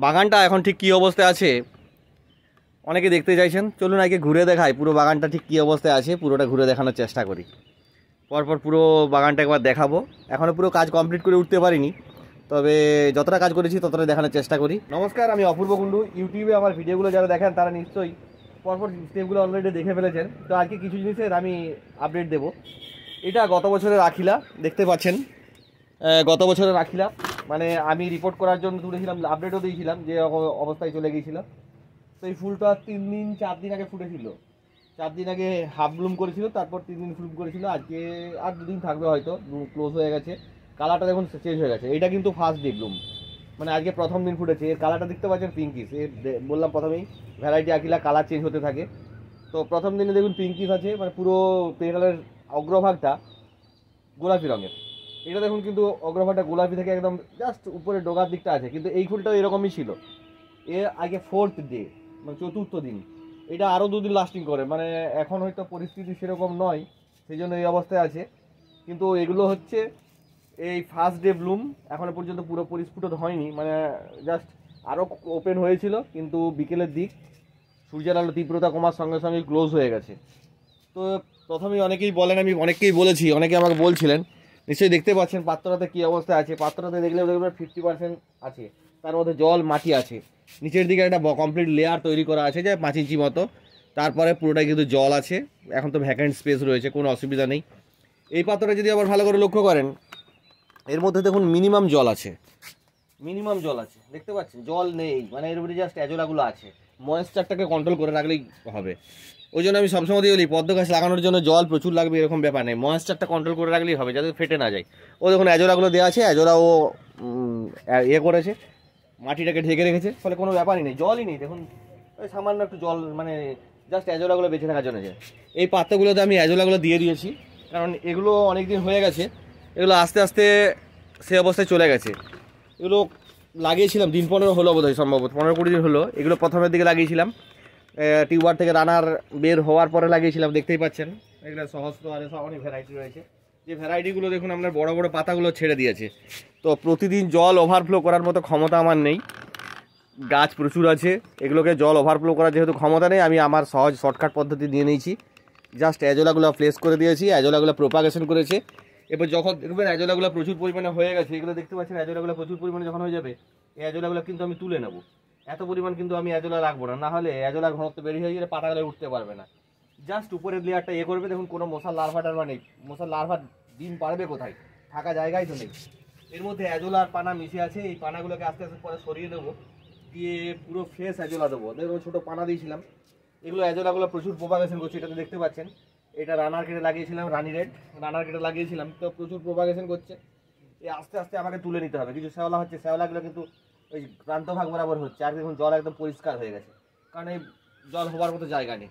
বাগানটা এখন ঠিক কী অবস্থায় আছে অনেকে দেখতে চাইছেন, চলুন আগে ঘুরে দেখাই পুরো বাগানটা ঠিক কী অবস্থায় আছে, পুরোটা ঘুরে দেখানোর চেষ্টা করি। পরপর পুরো বাগানটা একবার দেখাবো। এখনও পুরো কাজ কমপ্লিট করে উঠতে পারিনি, তবে যতটা কাজ করেছি ততটা দেখানোর চেষ্টা করি। নমস্কার, আমি অপূর্ব কুণ্ডু। ইউটিউবে আমার ভিডিওগুলো যারা দেখেন তারা নিশ্চয়ই পরপর স্টেপগুলো অলরেডি দেখে ফেলেছেন। তো আজকে কিছু জিনিসের আমি আপডেট দেবো। এটা গত বছরের আখিলা, দেখতে পাচ্ছেন গত বছরের আখিলা, মানে আমি রিপোর্ট করার জন্য তুলেছিলাম, আপডেটও দিয়েছিলাম যে অবস্থায় চলে গিয়েছিল। তো এই ফুলটা 4 দিন আগে ফুটেছিল। 4 দিন আগে হাফ ব্লুম করেছিল, তারপর 3 দিন ব্লুম করেছিল। আজকে আর 2 দিন থাকবে, হয়তো ক্লোজ হয়ে গেছে। কালারটা দেখুন চেঞ্জ হয়ে গেছে। এটা কিন্তু ফার্স্ট ডে ব্লুম, মানে আজকে প্রথম দিন ফুটেছে। এর কালারটা দেখতে পাচ্ছেন পিঙ্কিশ। বললাম প্রথমেই ভ্যারাইটি আখিলা কালার চেঞ্জ হতে থাকে। তো প্রথম দিনে দেখুন পিঙ্কিশ আছে, মানে পুরো পেটালের অগ্রভাগটা গোলাপি রঙের। এটা দেখুন কিন্তু অগ্রভাগটা গোলাপি থেকে একদম জাস্ট উপরে ডোগার দিকটা আছে, কিন্তু এই ফুলটাও এরকমই ছিল। এর আগে 4th ডে, মানে 4র্থ দিন। এটা আরও 2 দিন লাস্টিং করে, মানে এখন হয়তো পরিস্থিতি সেরকম নয়, সেই জন্য এই অবস্থায় আছে। কিন্তু এগুলো হচ্ছে এই ফার্স্ট ডে ব্লুম, এখনো পর্যন্ত পুরো পরিস্ফুট হয়নি, মানে জাস্ট আরও ওপেন হয়েছিল, কিন্তু বিকেলের দিক সূর্যের আলো তীব্রতা কমার সঙ্গে সঙ্গে ক্লোজ হয়ে গেছে। তো প্রথমেই অনেকেই বলেন, আমি অনেককেই বলেছি, অনেকে আমাকে বলছিলেন, নিশ্চয়ই দেখতে পাচ্ছেন পাত্রটাতে কী অবস্থা আছে। পাত্রটাতে দেখলেও দেখবেন 50% আছে, তার মধ্যে জল মাটি আছে। নিচের দিকে একটা কমপ্লিট লেয়ার তৈরি করা আছে যে 5 ইঞ্চি মতো, তারপরে পুরোটাই কিন্তু জল আছে। এখন তো ভ্যাকেন্ট স্পেস রয়েছে, কোনো অসুবিধা নেই। এই পাত্রটা যদি আবার ভালো করে লক্ষ্য করেন, এর মধ্যে দেখুন মিনিমাম জল আছে, মিনিমাম জল আছে, দেখতে পাচ্ছেন জল নেই, মানে এর উপরে জাস্ট অ্যাজোলাগুলো আছে। ময়েশ্চারটাকে কন্ট্রোল করে রাখলেই হবে। ওই জন্য আমি সবসময় দিয়ে বলি, পদ্ম গাছ লাগানোর জন্য জল প্রচুর লাগবে এরকম ব্যাপার নেই, ময়েশ্চারটা কন্ট্রোল করে রাখলেই হবে, যাতে ফেটে না যায়। ও দেখুন অ্যাজোলাগুলো দেওয়া আছে, অ্যাজোলা ও ইয়ে করেছে, মাটিটাকে ঢেকে রেখেছে, ফলে কোনো ব্যাপারই নেই, জলই নেই। দেখুন ওই সামান্য একটু জল, মানে জাস্ট অ্যাজোলাগুলো বেঁচে থাকার জন্য। এই পাত্রগুলোতে আমি অ্যাজোলাগুলো দিয়ে দিয়েছি, কারণ এগুলো অনেক দিন হয়ে গেছে, এগুলো আস্তে আস্তে সে অবস্থায় চলে গেছে। এগুলো লাগিয়েছিলাম দিন 15 হলো বোধহয়, সম্ভবত 15-20 দিন হলো। এগুলো প্রথমের দিকে লাগিয়েছিলাম, টিউবার থেকে রানার বের হওয়ার পরে লাগিয়েছিলাম, দেখতেই পাচ্ছেন। এগুলো সহস্র আরে সব অনেক ভ্যারাইটি রয়েছে। যে ভ্যারাইটিগুলো দেখুন আপনার বড় বড় পাতাগুলো ছেড়ে দিয়েছে। তো প্রতিদিন জল ওভারফ্লো করার মতো ক্ষমতা আমার নেই, গাছ প্রচুর আছে, এগুলোকে জল ওভারফ্লো করার যেহেতু ক্ষমতা নেই, আমি আমার সহজ শর্টকাট পদ্ধতি নিয়ে নিয়েছি। জাস্ট অ্যাজোলাগুলো প্লেস করে দিয়েছি, অ্যাজোলাগুলো প্রোপাগেশন করেছে। এবার যখন দেখবেন অ্যাজোলাগুলো প্রচুর পরিমাণে হয়ে গেছে, এগুলো দেখতে পাচ্ছেন অ্যাজোলাগুলো প্রচুর পরিমাণে যখন হয়ে যাবে, এই অ্যাজোলাগুলো কিন্তু আমি তুলে নেব। এত পরিমাণ কিন্তু আমি অ্যাজোলা রাখবো না, নাহলে অ্যাজোলার ঘনত্ব বেরিয়ে হয়ে গেলে পাতাগুলো উঠতে পারবে না। জাস্ট উপরের লেয়ারটা করবে। দেখুন কোনো মশার লার্ভা টার্ভা নেই, মশার লার্ভা ডিম পারবে কোথায়, থাকা জায়গায় তো নেই। এর মধ্যে অ্যাজোলার পানা মিশে আছে, এই পানাগুলোকে আস্তে আস্তে পরে সরিয়ে দেবো, দিয়ে পুরো ফ্রেশ অ্যাজোলা দেবো। দেখুন ছোটো পানা দিয়েছিলাম, এগুলো অ্যাজোলাগুলো প্রচুর প্রোপাগেশন করছে, এটাতে দেখতে পাচ্ছেন। এটা রানার কেটে লাগিয়েছিলাম, রানি রেড রানার কেটে লাগিয়েছিলাম, তো প্রচুর প্রোপাগেশন করছে। এই আস্তে আস্তে আমাকে তুলে নিতে হবে। কিছু শ্যাওলা হচ্ছে, শ্যাওলাগুলো কিন্তু ওই প্রান্তভাগ বরাবর হচ্ছে। আর দেখুন জল একদম পরিষ্কার হয়ে গেছে, কারণ এই জল হবার মতো জায়গা নেই।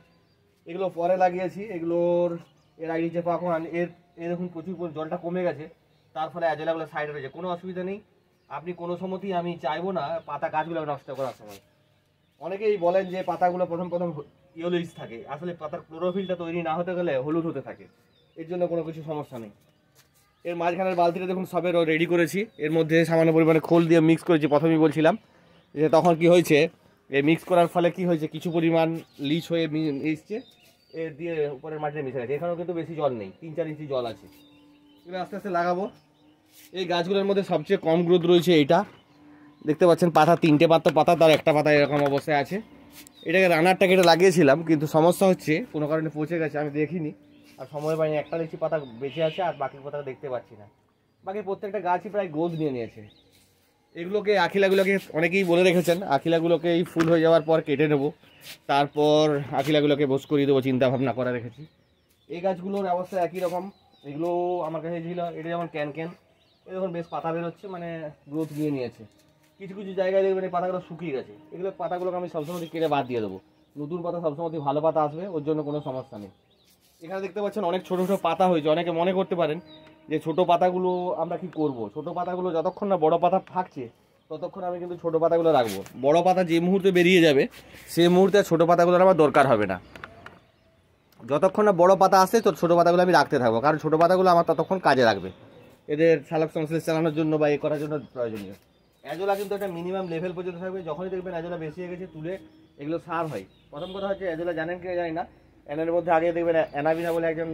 এগুলো পরে লাগিয়েছি, এগুলোর এর আগে যে পাখন এর দেখুন প্রচুর জলটা কমে গেছে, তার ফলে অ্যাজোলাগুলো সাইডে রয়েছে। কোনো অসুবিধা নেই, আপনি কোনো সময়তেই আমি চাইবো না পাতা গাছগুলো নষ্ট করার সময়। অনেকেই বলেন যে পাতাগুলো প্রথম প্রথম ইয়েলোইশ থাকে, আসলে পাতার ক্লোরোফিলটা তৈরি না হতে গেলে হলুদ হতে থাকে, এর জন্য কোনো কিছু সমস্যা নেই। এর মাঝখানের বালতিটা দেখুন সবের রেডি করেছি, এর মধ্যে সামান্য পরিমাণে খোল দিয়ে মিক্স করেছি। প্রথমেই বলছিলাম যে তখন কি হয়েছে, এই মিক্স করার ফলে কি হয়েছে, কিছু পরিমাণ লিচ হয়ে এসছে, এর দিয়ে উপরের মাটিতে মিশে গেছে। এখানেও কিন্তু বেশি জল নেই, 3-4 ইঞ্চি জল আছে। এগুলো আস্তে আস্তে লাগাবো। এই গাছগুলোর মধ্যে সবচেয়ে কম গ্রোথ রয়েছে এইটা, দেখতে পাচ্ছেন পাতা 3টে পাতা, তার একটা পাতা এরকম অবস্থায় আছে। এটাকে রানারটা কেটে লাগিয়েছিলাম, কিন্তু সমস্যা হচ্ছে কোনো কারণে পচে গেছে, আমি দেখিনি আর সময় পাইনি। একটা দেখছি পাতা বেঁচে আছে, আর বাকি পাতা দেখতে পাচ্ছি না। বাকি প্রত্যেকটা গাছই প্রায় গ্রোথ নিয়ে নিয়েছে। এগুলোকে আখিলাগুলোকে অনেকেই বলে রেখেছেন, আখিলাগুলোকে এই ফুল হয়ে যাওয়ার পর কেটে নেবো, তারপর আখিলাগুলোকে বোস করিয়ে দেবো, চিন্তা ভাবনা করে রেখেছি। এই গাছগুলোর অবস্থা একই রকম, এগুলো আমার কাছে ছিল। এটা যেমন ক্যান এরকম বেশ পাতা বেরোচ্ছে, মানে গ্রোথ নিয়ে নিয়েছে। কিছু কিছু জায়গায় দেখবেন এই পাতাগুলো শুকিয়ে গেছে, এগুলো পাতাগুলোকে আমি সবসময় কেটে বাদ দিয়ে দেবো। নতুন পাতা সবসময় ভালো পাতা আসবে, ওর জন্য কোনো সমস্যা নেই। এখানে দেখতে পাচ্ছেন অনেক ছোটো ছোটো পাতা হয়েছে। অনেকে মনে করতে পারেন যে ছোটো পাতাগুলো আমরা কি করব, ছোটো পাতাগুলো যতক্ষণ না বড় পাতা থাকছে ততক্ষণ আমি কিন্তু ছোটো পাতাগুলো রাখবো। বড় পাতা যে মুহূর্তে বেরিয়ে যাবে সেই মুহূর্তে ছোটো পাতাগুলোর আমার দরকার হবে না। যতক্ষণ না বড় পাতা আসে তো ছোটো পাতাগুলো আমি রাখতে থাকবো, কারণ ছোটো পাতাগুলো আমার ততক্ষণ কাজে লাগবে, এদের সালোক সংশ্লেষ চালানোর জন্য বা এ করার জন্য প্রয়োজনীয়। অ্যাজোলা কিন্তু একটা মিনিমাম লেভেল পর্যন্ত থাকবে। যখনই দেখবেন অ্যাজোলা বেশি হয়ে গেছে তুলে এগুলো সার হয়। প্রথম কথা হচ্ছে অ্যাজোলা জানেন কি জানি না, এনের মধ্যে আগে দেখবেন অ্যানাবিনা বলে একজন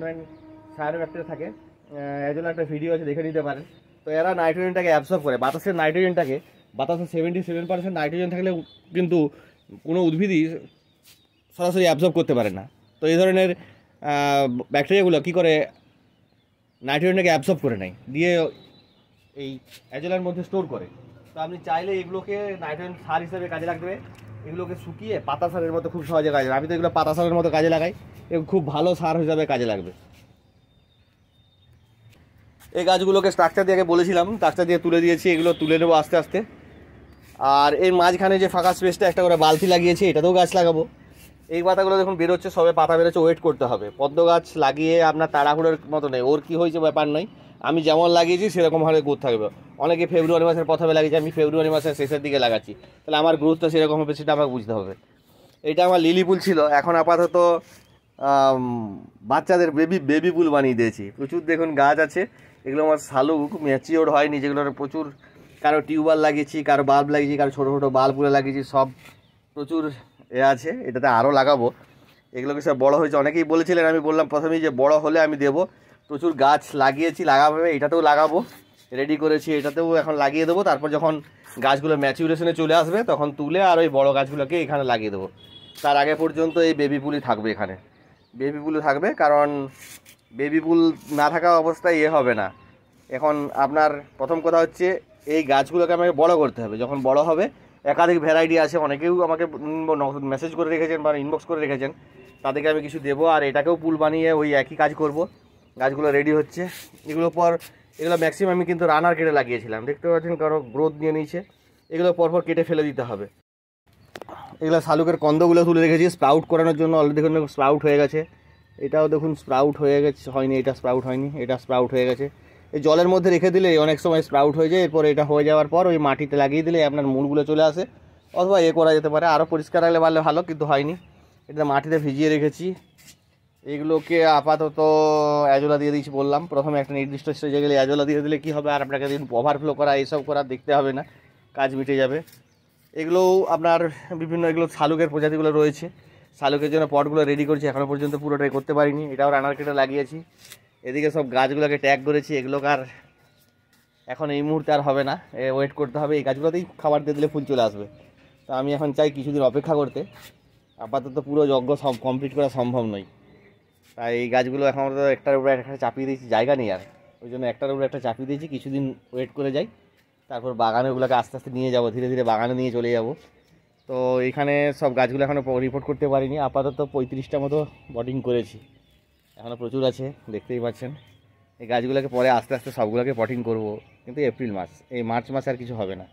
সায়ানোব্যাক্টেরিয়া থাকে, অ্যাজোলা একটা ভিডিও আছে দেখে নিতে পারেন। তো এরা নাইট্রোজেনটাকে অ্যাবসর্ব করে, বাতাসের নাইট্রোজেনটাকে, বাতাসে 77% নাইট্রোজেন থাকলে কিন্তু কোনো উদ্ভিদই সরাসরি অ্যাবসর্ব করতে পারে না। তো এই ধরনের ব্যাকটেরিয়াগুলো কী করে, নাইট্রোজেনটাকে অ্যাবসর্ব করে নেয়, দিয়ে এই অ্যাজোলার মধ্যে স্টোর করে। তো আপনি চাইলে এগুলোকে নাইট্রোজেন সার হিসেবে কাজে লাগবে, এগুলোকে শুকিয়ে পাতা সারের মতো খুব সহজে কাজে, আমি তো এগুলো পাতা সারের মতো কাজে লাগাই, এগুলো খুব ভালো সার হিসাবে কাজে লাগবে। এই গাছগুলোকে স্ট্রাকচার দিয়ে আগে বলেছিলাম, স্ট্রাকচার দিয়ে তুলে দিয়েছি, এগুলো তুলে নেবো আস্তে আস্তে। আর এই মাঝখানে যে ফাঁকা স্পেসটা একটা করে বালতি লাগিয়েছি, এটাতেও গাছ লাগাবো। এই পাতাগুলো দেখুন বেরোচ্ছে, সবে পাতা বেরোচ্ছে, ওয়েট করতে হবে। পদ্ম গাছ লাগিয়ে আপনার তাড়াহুড়োর মতো নেই, ওর কী হয়েছে ব্যাপার নয়, আমি যেমন লাগিয়েছি সেরকমভাবে গ্রোথ থাকবে। অনেকে ফেব্রুয়ারি মাসের প্রথমে লাগিয়েছি, আমি ফেব্রুয়ারি মাসের শেষের দিকে লাগাচ্ছি, তাহলে আমার গ্রোথটা সেরকম হবে সেটা আমাকে বুঝতে হবে। এটা আমার লিলি ফুল ছিল, এখন আপাতত বাচ্চাদের বেবি ফুল বানিয়ে দিয়েছি। প্রচুর দেখুন গাছ আছে, এগুলো আমার শালুক ম্যাচিওর হয়নি, যেগুলোর প্রচুর, কারো টিউবার লাগিয়েছি, কারো বাল্ব লাগিয়েছি, কারো ছোটো ছোটো বাল্বগুলো লাগিয়েছি, সব প্রচুর আছে। এটাতে আরও লাগাবো, এগুলোকে সব বড়ো হয়েছে। অনেকেই বলেছিলেন, আমি বললাম প্রথমেই যে বড় হলে আমি দেবো। প্রচুর গাছ লাগিয়েছি, লাগাবো, এটাতেও লাগাবো, রেডি করেছি, এটাতেও এখন লাগিয়ে দেবো। তারপর যখন গাছগুলো ম্যাচিউরেশনে চলে আসবে তখন তুলে আর ওই বড়ো গাছগুলোকে এখানে লাগিয়ে দেবো। তার আগে পর্যন্ত এই বেবি ফুলই থাকবে, এখানে বেবি ফুল থাকবে, কারণ বেবি ফুল না থাকা অবস্থায় হবে না। এখন আপনার প্রথম কথা হচ্ছে এই গাছগুলোকে আমাকে বড় করতে হবে। যখন বড় হবে, একাধিক ভ্যারাইটি আছে, অনেকেও আমাকে মেসেজ করে রেখেছেন বা ইনবক্স করে রেখেছেন, তাদেরকে আমি কিছু দেবো। আর এটাকেও পুল বানিয়ে ওই একই কাজ করব। গাছগুলো রেডি হচ্ছে, এগুলো ম্যাক্সিমাম আমি কিন্তু রানার কেটে লাগিয়েছিলাম, দেখতে পাচ্ছেন, কারো গ্রোথ নিয়ে নিয়েছে। এগুলো পরপর কেটে ফেলে দিতে হবে। এগুলো শালুকের কন্দগুলো তুলে রেখেছি স্প্রাউট করানোর জন্য, অলরেডি দেখুন স্প্রাউট হয়ে গেছে। এটাও দেখুন স্প্রাউট হয়ে গেছে, হয়নি, এটা স্প্রাউট হয়নি, এটা স্প্রাউট হয়ে গেছে। এই জলের মধ্যে রেখে দিলে অনেক সময় স্প্রাউট হয়ে যায়, এরপর এটা হয়ে যাওয়ার পর ওই মাটিতে লাগিয়ে দিলে আপনার মূলগুলো চলে আসে, অথবা করা যেতে পারে, আরও পরিষ্কার রাখলে পারলে ভালো, কিন্তু হয়নি। এটা মাটিতে ভিজিয়ে রেখেছি। এগুলোকে আপাতত অ্যাজোলা দিয়ে দিয়েছি, বললাম প্রথমে একটা নির্দিষ্ট স্টেজে গেলে অ্যাজোলা দিয়ে দিলে কী হবে, আর আপনাকে দিন ওভারফ্লো করা এইসব করা দেখতে হবে না, কাজ মিটে যাবে। এগুলোও আপনার বিভিন্ন, এগুলো শালুকের প্রজাতিগুলো রয়েছে, শালুকের জন্য পটগুলো রেডি করছি, এখনও পর্যন্ত পুরোটাই করতে পারিনি, এটাও রানার কেটে লাগিয়েছি। এদিকে সব গাছগুলোকে ট্যাগ করেছি, এগুলোকে আর এখন এই মুহূর্তে আর হবে না, ওয়েট করতে হবে। এই গাছগুলোতেই খাবার দিয়ে দিলে ফুল চলে আসবে। তো আমি এখন চাই কিছুদিন অপেক্ষা করতে, আপাতত পুরো যজ্ঞ সব কমপ্লিট করা সম্ভব নয়। তাই এই গাছগুলো এখন তো একটার উপরে একটা চাপিয়ে দিয়েছি, জায়গা নেই আর, ওই জন্য একটার উপরে একটা চাপিয়ে দিয়েছি, কিছুদিন ওয়েট করে যাই, তারপর বাগানে ওগুলোকে আস্তে আস্তে নিয়ে যাব, ধীরে ধীরে বাগানে নিয়ে চলে যাব। তো এখানে সব গাছগুলো এখনও রিপোর্ট করতে পারিনি, আপাতত 35টা মতো বটিং করেছি, এখনও প্রচুর আছে, দেখতেই পাচ্ছেন। এই গাছগুলোকে পরে আস্তে আস্তে সবগুলোকে পটিং করব, কিন্তু এপ্রিল মাস, এই মার্চ মাসে আর কিছু হবে না,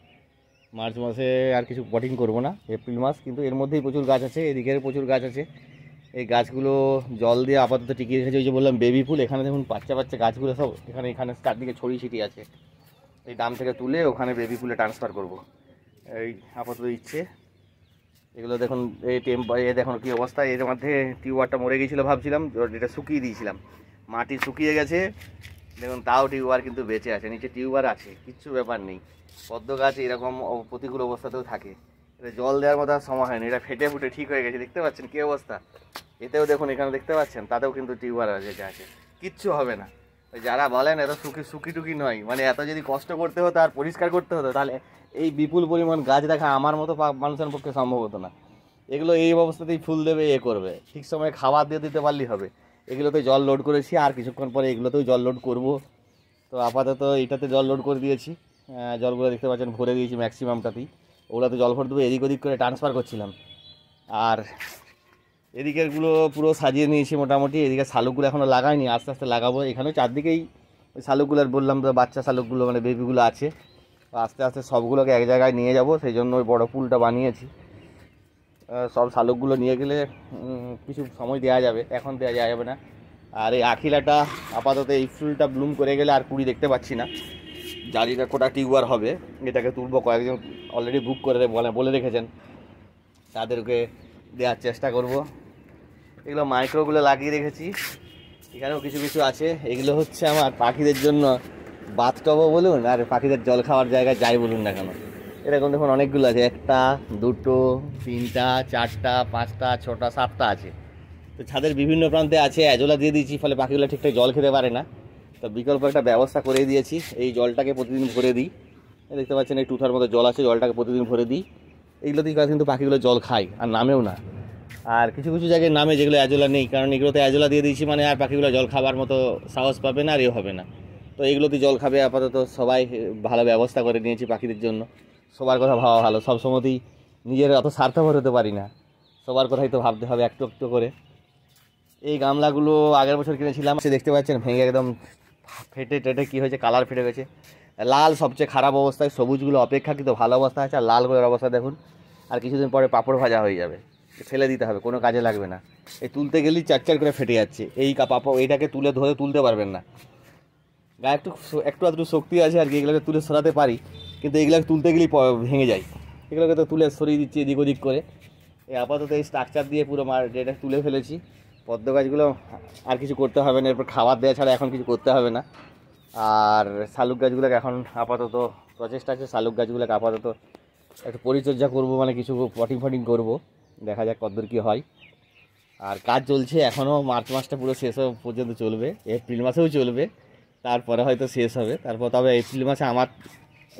মার্চ মাসে আর কিছু পটিং করব না, এপ্রিল মাস। কিন্তু এর মধ্যেই প্রচুর গাছ আছে, এদিকের প্রচুর গাছ আছে। এই গাছগুলো জল দিয়ে আপাতত টিকিয়ে রেখেছে, ওই যে বললাম বেবি ফুল, এখানে দেখুন বাচ্চা বাচ্চা গাছগুলো সব এখানে চারদিকে ছড়িয়ে ছিটিয়ে আছে। এই ডাম থেকে তুলে ওখানে বেবি ফুলে ট্রান্সফার করব, এই আপাতত ইচ্ছে। এগুলো দেখুন, এই দেখুন কী অবস্থা, এর মধ্যে টিউবারটা মরে গিয়েছিলো, ভাবছিলাম এটা শুকিয়ে দিয়েছিলাম, মাটি শুকিয়ে গেছে দেখুন, তাও টিউবার কিন্তু বেঁচে আছে, নিচে টিউবার আছে, কিচ্ছু ব্যাপার নেই। পদ্ম গাছ এরকম প্রতিকূল অবস্থাতেও থাকে, এটা জল দেওয়ার মতো সময় হয়নি, এটা ফেটে ফুটে ঠিক হয়ে গেছে, দেখতে পাচ্ছেন কী অবস্থা। এতেও দেখুন, এখানে দেখতে পাচ্ছেন, তাতেও কিন্তু টিউবার আছে, কিচ্ছু হবে না। যারা বলেন এত সুখী টুকি নয়, মানে এত যদি কষ্ট করতে হতো আর পরিষ্কার করতে হতো, তাহলে এই বিপুল পরিমাণ গাছ দেখা আমার মতো মানুষের পক্ষে সম্ভব হতো না। এগুলো এই অবস্থাতেই ফুল দেবে, করবে, ঠিক সময়ে খাবার দিয়ে দিতে পারলেই হবে। এগুলোতে জল লোড করেছি, আর কিছুক্ষণ পরে এগুলোতেও জল লোড করব। তো আপাতত এটাতে জল লোড করে দিয়েছি, জলগুলো দেখতে পাচ্ছেন ভরে দিয়েছি ম্যাক্সিমামটাতেই, ওগুলোতে জল ভরে দেবো, এদিক ওদিক করে ট্রান্সফার করছিলাম। আর এদিকেরগুলো পুরো সাজিয়ে নিয়েছি মোটামুটি, এদিকে শালুকগুলো এখনও লাগাইনি, আস্তে আস্তে লাগাবো। এখানেও চারদিকেই ওই শালুকগুলোর বললাম তো, বাচ্চা শালুকগুলো মানে বেবিগুলো আছে, আস্তে আস্তে সবগুলোকে এক জায়গায় নিয়ে যাব, সেই জন্য ওই বড়ো পুলটা বানিয়েছি। সব শালুকগুলো নিয়ে গেলে কিছু সময় দেওয়া যাবে, এখন দেওয়া যাবে না। আর এই আখিলাটা আপাতত এই ফুলটা ব্লুম করে গেলে আর কুড়ি দেখতে পাচ্ছি না, জারিটা কোটা টিউবার হবে, এটাকে তুলবো, কয়েকজন অলরেডি বুক করে বলে রেখেছেন, তাদেরকে দেওয়ার চেষ্টা করব। এগুলো মাইক্রোগুলো লাগিয়ে রেখেছি, এখানেও কিছু কিছু আছে। এগুলো হচ্ছে আমার পাখিদের জন্য বাথটবও বলুন আর পাখিদের জল খাওয়ার জায়গায় যাই বলুন না কেন, এরকম দেখুন অনেকগুলো আছে, 1টা 2টো 3টা 4টা 5টা 6টা 7টা আছে। তো ছাদের বিভিন্ন প্রান্তে আছে, অ্যাজোলা দিয়ে দিয়েছি, ফলে পাখিগুলো ঠিকঠাক জল খেতে পারে না। তো বিকল্প একটা ব্যবস্থা করে দিয়েছি, এই জলটাকে প্রতিদিন ভরে দিই। দেখতে পাচ্ছেন এই টুথার মতো জল আছে, জলটাকে প্রতিদিন ভরে দিই। এইগুলোতেই কিন্তু পাখিগুলো জল খায় আর নামেও না। আর কিছু কিছু জায়গায় নামে যেগুলো অ্যাজোলা নেই, কারণ এগুলোতে অ্যাজোলা দিয়ে দিয়েছি মানে আর পাখিগুলো জল খাবার মতো সাহস পাবে না আর এও হবে না। তো এইগুলোতে জল খাবে আপাতত সবাই ভালো ব্যবস্থা করে নিয়েছি পাখিদের জন্য। সবার কথা ভাবা ভালো, সব সময়তেই নিজের অত স্বার্থপর হতে পারি না, সবার কথাই তো ভাবতে হবে একটু একটু করে। এই গামলাগুলো আগের বছর কিনেছিলাম, সে দেখতে পাচ্ছেন ভেঙে একদম ফেটে টেটে কী হয়েছে, কালার ফেটে গেছে। লাল সবচেয়ে খারাপ অবস্থায়, সবুজগুলো অপেক্ষাকৃত ভালো অবস্থা আছে, আর লালগুলোর অবস্থা দেখুন। আর কিছুদিন পরে পাঁপড় ভাজা হয়ে যাবে, ফেলে দিতে হবে, কোনো কাজে লাগবে না। এই তুলতে গেলেই চার করে ফেটে যাচ্ছে, এই পাপড় এইটাকে তুলে ধরে তুলতে পারবেন না। গায়ে একটু আধটু শক্তি আছে আর কি, এগুলোকে তুলে সরাতে পারি, কিন্তু এইগুলোকে তুলতে গেলেই ভেঙে যায়। এগুলোকে তো তুলে সরিয়ে দিচ্ছি এদিক ওদিক করে। এই আপাতত এই স্ট্রাকচার দিয়ে পুরো এটা তুলে ফেলেছি। পদ্ম গাছগুলো আর কিছু করতে হবে না, এরপর খাবার দেওয়া ছাড়া এখন কিছু করতে হবে না। আর শালুক গাছগুলোকে এখন আপাতত প্রচেষ্টা আছে, শালুক গাছগুলোকে আপাতত একটু পরিচর্যা করব, মানে কিছু পটিং করব, দেখা যাক কতদূর কী হয়। আর কাজ চলছে এখনও, মার্চ মাসটা পুরো শেষ হওয়া পর্যন্ত চলবে, এপ্রিল মাসেও চলবে, তারপরে হয়তো শেষ হবে। তারপর তবে এপ্রিল মাসে আমার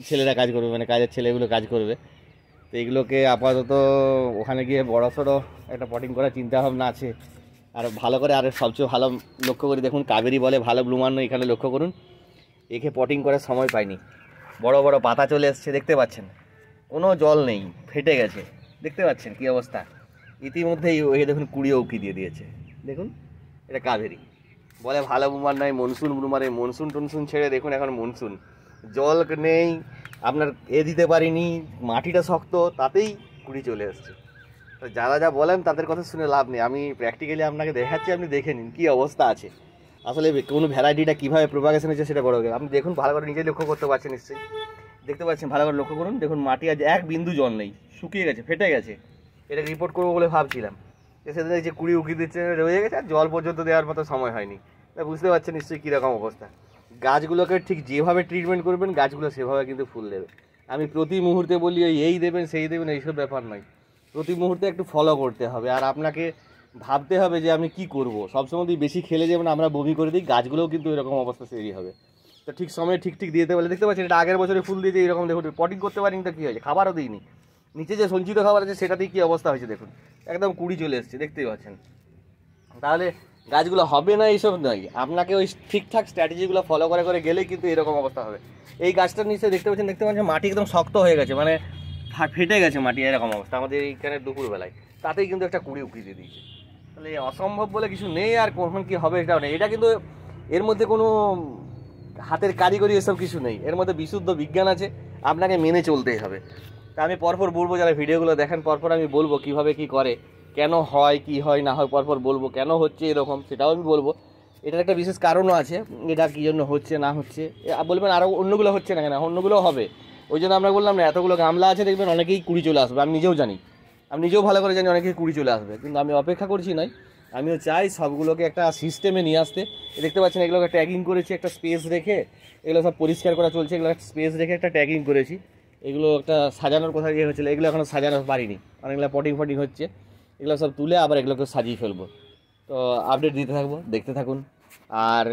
ছেলেরা কাজ করবে, মানে কাজের ছেলেগুলো কাজ করবে। তো এইগুলোকে আপাতত ওখানে গিয়ে বড়সড় একটা পটিং করার চিন্তাভাবনা আছে। আর ভালো করে, আর সবচেয়ে ভালো লক্ষ্য করে দেখুন, কাবেরি বলে ভালো ব্লুমান্য, এখানে লক্ষ্য করুন, একে পটিং করার সময় পাইনি, বড় বড় পাতা চলে এসছে, দেখতে পাচ্ছেন, কোনো জল নেই, ফেটে গেছে, দেখতে পাচ্ছেন কী অবস্থা। ইতিমধ্যেই ওই দেখুন কুড়িও উকি দিয়ে দিয়েছে, দেখুন এটা কাবেরি বলে ভালো ব্লুমার নয়, মনসুন ব্লুমার। এই মনসুন টনসুন ছেড়ে দেখুন এখন মনসুন, জল নেই, আপনার দিতে পারিনি, মাটিটা শক্ত, তাতেই কুড়ি চলে আসছে। তো যারা যা বলেন তাদের কথা শুনে লাভ নেই, আমি প্র্যাকটিক্যালি আপনাকে দেখাচ্ছি, আপনি দেখে নিন কী অবস্থা আছে। আসলে কোনো ভ্যারাইটিটা কীভাবে প্রোপাগেশন হচ্ছে সেটা বড়, আপনি দেখুন ভালো করে, নিজেই লক্ষ্য করতে পারছেন নিশ্চয়ই, দেখতে পাচ্ছেন, ভালো করে লক্ষ্য করুন, দেখুন মাটি আজ এক বিন্দু জল নেই, শুকিয়ে গেছে, ফেটে গেছে। এটা রিপোর্ট করবো বলে ভাবছিলাম, সেদিন যে কুড়ি উকি দিচ্ছে রয়ে গেছে, আর জল পর্যন্ত দেওয়ার মতো সময় হয়নি। বুঝতে পারছেন নিশ্চয়ই কীরকম অবস্থা। গাছগুলোকে ঠিক যেভাবে ট্রিটমেন্ট করবেন, গাছগুলো সেভাবে কিন্তু ফুল দেবে। আমি প্রতি মুহূর্তে বলি এই দেবেন সেই দেবেন, এইসব ব্যাপার নয়, প্রতি মুহূর্তে একটু ফলো করতে হবে। আর আপনাকে ভাবতে হবে যে আমি কি করব। সবসময় বেশি খেলে যেমন আমরা বমি করে দিই, গাছগুলোও কিন্তু এরকম অবস্থা তৈরি হবে। তো ঠিক সময়ে ঠিক দিতে বলে, দেখতে পাচ্ছেন এটা আগের বছরে ফুল দিয়েছে এরকম, দেখুন পটিং করতে পারিনি তো কী হয়েছে, খাবারও দিইনি, নিচে যে সঞ্চিত খাবার আছে সেটাতেই কী অবস্থা হয়েছে দেখুন, একদম কুড়ি চলে এসছে, দেখতেই পাচ্ছেন। তাহলে গাছগুলো হবে না এইসব নয়, আপনাকে ওই ঠিকঠাক স্ট্র্যাটেজিগুলো ফলো করে গেলেই কিন্তু এরকম অবস্থা হবে। এই গাছটার নিচে দেখতে পাচ্ছেন মাটি একদম শক্ত হয়ে গেছে, মানে ফেটে গেছে মাটি, এরকম অবস্থা আমাদের এইখানে দুপুরবেলায়, তাতেই কিন্তু একটা কুড়ি উকি দিয়ে দিয়েছে। তাহলে অসম্ভব বলে কিছু নেই, আর কখন কী হবে এটাও নেই। এটা কিন্তু এর মধ্যে কোনো হাতের কারিগরি এসব কিছু নেই, এর মধ্যে বিশুদ্ধ বিজ্ঞান আছে, আপনাকে মেনে চলতেই হবে। তা আমি পরপর বলবো, যারা ভিডিওগুলো দেখেন পরপর আমি বলবো কীভাবে কী করে, কেন হয় কি হয় না হয়, পরপর বলবো, কেন হচ্ছে এরকম সেটাও আমি বলবো। এটার একটা বিশেষ কারণও আছে, এটা কী জন্য হচ্ছে না হচ্ছে। বলবেন আরও অন্যগুলো হচ্ছে না কেন, অন্যগুলোও হবে, ওই জন্য আমরা বললাম না, এতগুলো গামলা আছে দেখবেন অনেকেই কুড়ি চলে আসবে, আমি নিজেও জানি, আমি নিজেও ভালো করে জানি অনেকেই কুড়ি চলে আসবে, কিন্তু আমি অপেক্ষা করছি নয়, আমিও চাই সবগুলোকে একটা সিস্টেমে নিয়ে আসতে। দেখতে পাচ্ছেন এগুলোকে ট্যাগিং করেছি, একটা স্পেস রেখে, এগুলো সব পরিষ্কার করা চলছে, এগুলো একটা স্পেস রেখে একটা ট্যাগিং করেছি। এগুলো একটা সাজানোর কথা ইয়ে হচ্ছিলো, এগুলো এখনও সাজানো পারিনি, অনেকগুলো পটিং হচ্ছে, এগুলো সব তুলে আবার এগুলোকে সাজিয়ে ফেলবো। তো আপডেট দিতে থাকবো, দেখতে থাকুন। আর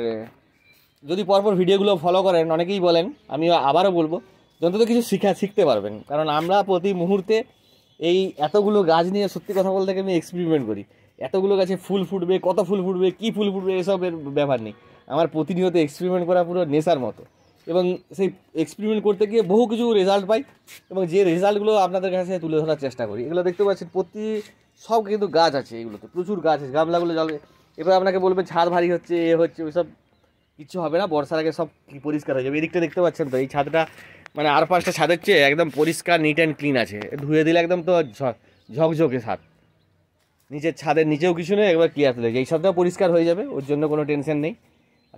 যদি পরপর ভিডিওগুলো ফলো করেন, অনেকেই বলেন, আমি আবারও বলবো, অন্তত কিছু শিখতে পারবেন। কারণ আমরা প্রতি মুহূর্তে এই এতগুলো গাছ নিয়ে, সত্যি কথা বলতে আমি এক্সপেরিমেন্ট করি, এতগুলো গাছে ফুল ফুটবে, কত ফুল ফুটবে, কী ফুল ফুটবে, এসবের ব্যাপার নেই, আমার প্রতিনিয়ত এক্সপেরিমেন্ট করা পুরো নেশার মতো। এবং সেই এক্সপেরিমেন্ট করতে গিয়ে বহু কিছু রেজাল্ট পাই, এবং যে রেজাল্টগুলো আপনাদের কাছে তুলে ধরার চেষ্টা করি। এগুলো দেখতে পাচ্ছেন সব কিন্তু গাছ আছে, এগুলোতে প্রচুর গাছ আছে, গামলাগুলো জলে। এবার আপনাকে বলবে ছাদ ভারী হচ্ছে, হচ্ছে, ওইসব কিছু হবে না, বর্ষার আগে সব পরিষ্কার হয়ে যাবে। এদিকটা দেখতে পাচ্ছেন তো, এই ছাদটা মানে আর 5টা ছাদের চেয়ে একদম পরিষ্কার, নিট অ্যান্ড ক্লিন আছে, ধুয়ে দিলে একদম তো ঝকঝকে ছাদ, নিচের ছাদের নিচেও কিছু নেই, একবার ক্লিয়ার তুলে এই ছাদটাও পরিষ্কার হয়ে যাবে, ওর জন্য কোনো টেনশন নেই।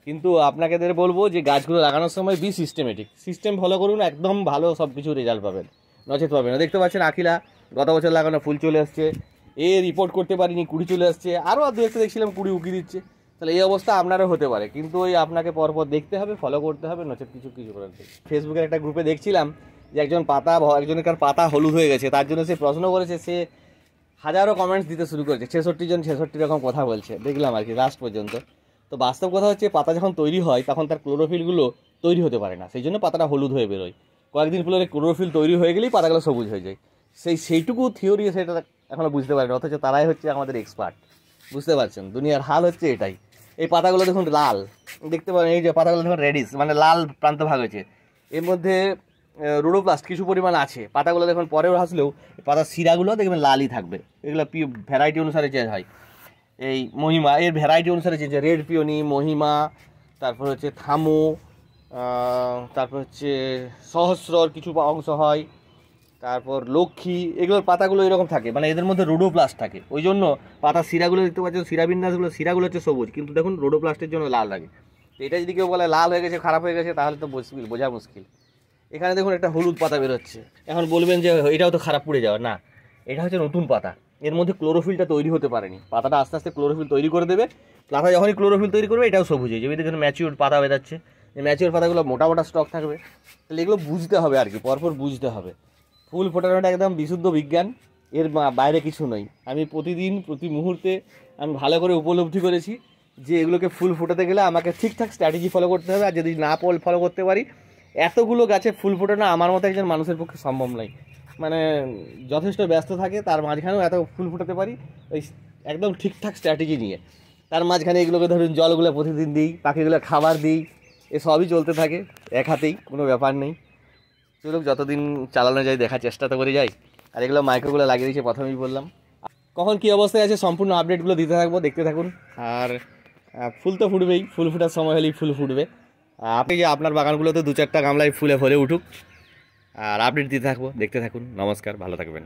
কিন্তু আপনাকে বলবো যে গাছগুলো লাগানোর সময় সিস্টেমেটিক, সিস্টেম ফলো করুন, একদম ভালো সব কিছু রেজাল্ট পাবেন, নচেত পাবেন না। দেখতে পাচ্ছেন আখিলা গত বছর লাগানো ফুল চলে আসছে, রিপোর্ট করতে পারিনি, কুড়ি চলে আসছে, আরও দু একটা দেখছিলাম কুড়ি উকি দিচ্ছে। তাহলে এই অবস্থা আপনারও হতে পারে, কিন্তু ওই আপনাকে পরপর দেখতে হবে, ফলো করতে হবে, নচেত কিছু করার নেই। ফেসবুকের একটা গ্রুপে দেখছিলাম যে একজনের পাতা হলুদ হয়ে গেছে, তার জন্য সে প্রশ্ন করেছে, সে হাজারো কমেন্টস দিতে শুরু করেছে, 66 জন 66 রকম কথা বলছে, দেখলাম আর কি লাস্ট পর্যন্ত। তো বাস্তব কথা হচ্ছে, পাতা যখন তৈরি হয় তখন তার ক্লোরোফিলগুলো তৈরি হতে পারে না, সেই জন্য পাতাটা হলুদ হয়ে বেরোয়। কয়েকদিন পরে ক্লোরোফিল তৈরি হয়ে গেলেই পাতাগুলো সবুজ হয়ে যায়। সেইটুকু থিওরি সেটা এখনও বুঝতে পারে না, অথচ তারাই হচ্ছে আমাদের এক্সপার্ট। বুঝতে পারছেন, দুনিয়ার হাল হচ্ছে এটাই। এই পাতাগুলো দেখুন লাল, দেখতে পারেন এই যে পাতাগুলো দেখুন রেডিশ, মানে লাল প্রান্ত ভাগ হয়েছে, এর মধ্যে রোডোপ্লাস্ট কিছু পরিমাণ আছে। পাতাগুলো দেখুন পরেও আসলেও পাতার শিরাগুলো দেখবেন লালই থাকবে। এগুলো ভ্যারাইটি অনুসারে চেঞ্জ হয়। এই মহিমা এর ভ্যারাইটি অনুসারে চেঞ্জ হয়, রেড পিওনি, মহিমা, তারপর হচ্ছে থামো, তারপর হচ্ছে সহস্রর কিছু অংশ হয়, তারপর লক্ষ্মী, এগুলোর পাতাগুলো এরকম থাকে, মানে এদের মধ্যে রোডোপ্লাস্ট থাকে। ওই জন্য পাতার শিরাগুলো দেখতে পাচ্ছেন, শিরাবিন্যাসগুলো, শিরাগুলো হচ্ছে সবুজ, কিন্তু দেখুন রোডোপ্লাস্টের জন্য লাল লাগে। তো এটা যদি কেউ বলে লাল হয়ে গেছে, খারাপ হয়ে গেছে, তাহলে তো বোঝা মুশকিল। এখানে দেখুন একটা হলুদ পাতা বেরোচ্ছে, এখন বলবেন যে এটাও তো খারাপ পড়ে যাওয়া, না, এটা হচ্ছে নতুন পাতা, এর মধ্যে ক্লোরোফিলটা তৈরি হতে পারেনি। পাতাটা আস্তে আস্তে ক্লোরোফিল তৈরি করে দেবে, পাতা যখনই ক্লোরোফিল তৈরি করবে এটাও সবুজ হয়ে যাবে। দেখুন ম্যাচিওর পাতা বেরাচ্ছে, এই ম্যাচিওর পাতাগুলো মোটা মোটা স্টক থাকবে। তাহলে এগুলো বুঝতে হবে আর কি, পরপর বুঝতে হবে। ফুল ফোটানোটা একদম বিশুদ্ধ বিজ্ঞান, এর বাইরে কিছু নয়। আমি প্রতিদিন প্রতি মুহূর্তে আমি ভালো করে উপলব্ধি করেছি যে এগুলোকে ফুল ফোটাতে গেলে আমাকে ঠিকঠাক স্ট্র্যাটেজি ফলো করতে হবে, আর যদি না ফলো করতে পারি, এতগুলো গাছে ফুল ফোটানো আমার মতো একজন মানুষের পক্ষে সম্ভব নয়। মানে যথেষ্ট ব্যস্ত থাকে, তার মাঝখানেও এত ফুল ফোটাতে পারি ওই একদম ঠিকঠাক স্ট্র্যাটেজি নিয়ে। তার মাঝখানে এগুলোকে ধরুন জলগুলো প্রতিদিন দিই, পাখিগুলো খাবার দিই, এসবই চলতে থাকে এক হাতেই, কোনো ব্যাপার নেই। চলুক, যতদিন চালানো যায় দেখার চেষ্টা তো করে যাই। আর এগুলো মাইক্রোগুলো লাগিয়ে দিয়েছে, প্রথমেই বললাম। কখন কী অবস্থায় আছে সম্পূর্ণ আপডেটগুলো দিতে থাকবো, দেখতে থাকুন। আর ফুল তো ফুটবেই, ফুল ফোটার সময় হলেই ফুল ফুটবে। আপনি যে আপনার বাগানগুলোতে 2-4টা গামলায় ফুলে ভরে উঠুক, আর আপডেট দিতে থাকবো, দেখতে থাকুন। নমস্কার, ভালো থাকবেন।